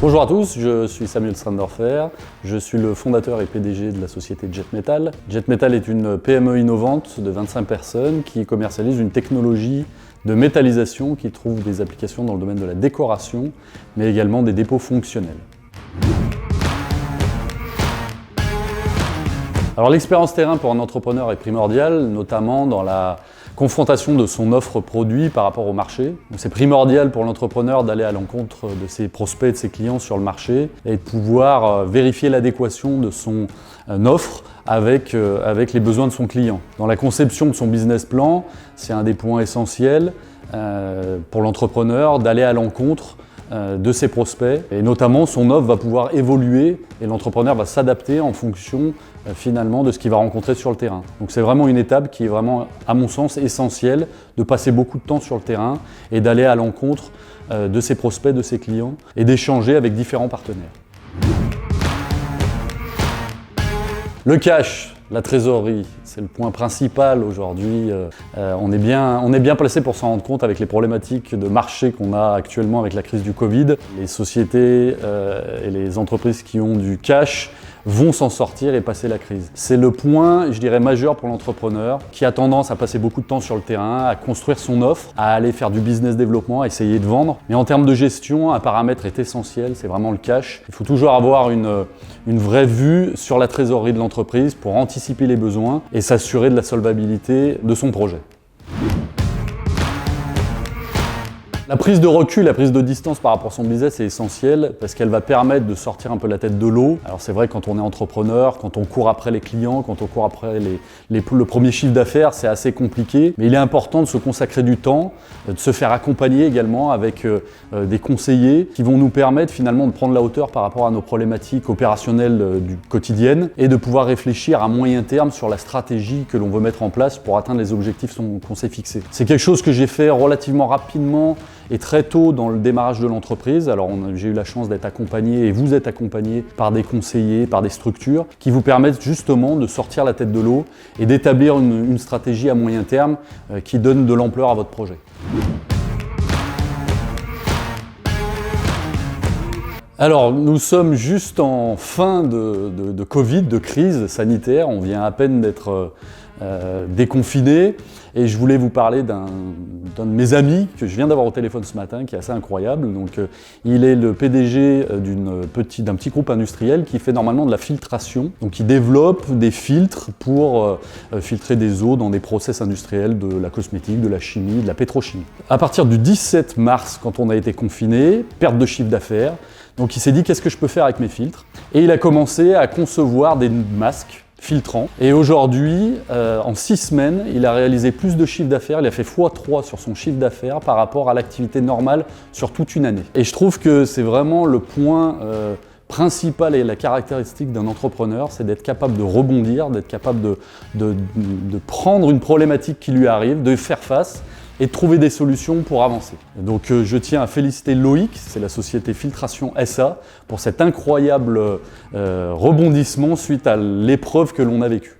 Bonjour à tous, je suis Samuel Strandorfer, je suis le fondateur et PDG de la société JetMetal. JetMetal est une PME innovante de 25 personnes qui commercialise une technologie de métallisation qui trouve des applications dans le domaine de la décoration, mais également des dépôts fonctionnels. Alors l'expérience terrain pour un entrepreneur est primordiale, notamment dans la confrontation de son offre produit par rapport au marché. C'est primordial pour l'entrepreneur d'aller à l'encontre de ses prospects, de ses clients sur le marché et de pouvoir vérifier l'adéquation de son offre avec les besoins de son client. Dans la conception de son business plan, c'est un des points essentiels pour l'entrepreneur d'aller à l'encontre de ses prospects et notamment son offre va pouvoir évoluer et l'entrepreneur va s'adapter en fonction finalement de ce qu'il va rencontrer sur le terrain. Donc c'est vraiment une étape qui est vraiment à mon sens essentielle de passer beaucoup de temps sur le terrain et d'aller à l'encontre de ses prospects, de ses clients et d'échanger avec différents partenaires. Le cash, la trésorerie, c'est le point principal aujourd'hui. On est bien placé pour s'en rendre compte avec les problématiques de marché qu'on a actuellement avec la crise du Covid. Les sociétés et les entreprises qui ont du cash vont s'en sortir et passer la crise. C'est le point, je dirais, majeur pour l'entrepreneur qui a tendance à passer beaucoup de temps sur le terrain, à construire son offre, à aller faire du business développement, à essayer de vendre. Mais en termes de gestion, un paramètre est essentiel, c'est vraiment le cash. Il faut toujours avoir une vraie vue sur la trésorerie de l'entreprise pour anticiper les besoins et s'assurer de la solvabilité de son projet. La prise de recul, la prise de distance par rapport à son business est essentielle parce qu'elle va permettre de sortir un peu la tête de l'eau. Alors c'est vrai quand on est entrepreneur, quand on court après les clients, quand on court après le premier chiffre d'affaires, c'est assez compliqué. Mais il est important de se consacrer du temps, de se faire accompagner également avec des conseillers qui vont nous permettre finalement de prendre la hauteur par rapport à nos problématiques opérationnelles quotidiennes et de pouvoir réfléchir à moyen terme sur la stratégie que l'on veut mettre en place pour atteindre les objectifs qu'on s'est fixés. C'est quelque chose que j'ai fait relativement rapidement et très tôt dans le démarrage de l'entreprise. Alors j'ai eu la chance d'être accompagné et vous êtes accompagné par des conseillers, par des structures qui vous permettent justement de sortir la tête de l'eau et d'établir une stratégie à moyen terme qui donne de l'ampleur à votre projet. Alors, nous sommes juste en fin de Covid, de crise sanitaire. On vient à peine d'être déconfiné. Et je voulais vous parler d'un de mes amis que je viens d'avoir au téléphone ce matin, qui est assez incroyable. Donc, il est le PDG d'un petit groupe industriel qui fait normalement de la filtration. Donc, il développe des filtres pour filtrer des eaux dans des process industriels de la cosmétique, de la chimie, de la pétrochimie. À partir du 17 mars, quand on a été confiné, perte de chiffre d'affaires. Donc, il s'est dit qu'est-ce que je peux faire avec mes filtres? Et il a commencé à concevoir des masques filtrant. Et aujourd'hui, en 6 semaines, il a réalisé plus de chiffre d'affaires, il a fait x3 sur son chiffre d'affaires par rapport à l'activité normale sur toute une année. Et je trouve que c'est vraiment le point principal et la caractéristique d'un entrepreneur, c'est d'être capable de rebondir, d'être capable de prendre une problématique qui lui arrive, de faire face et de trouver des solutions pour avancer. Donc je tiens à féliciter Loïc, c'est la société Filtration SA, pour cet incroyable rebondissement suite à l'épreuve que l'on a vécue.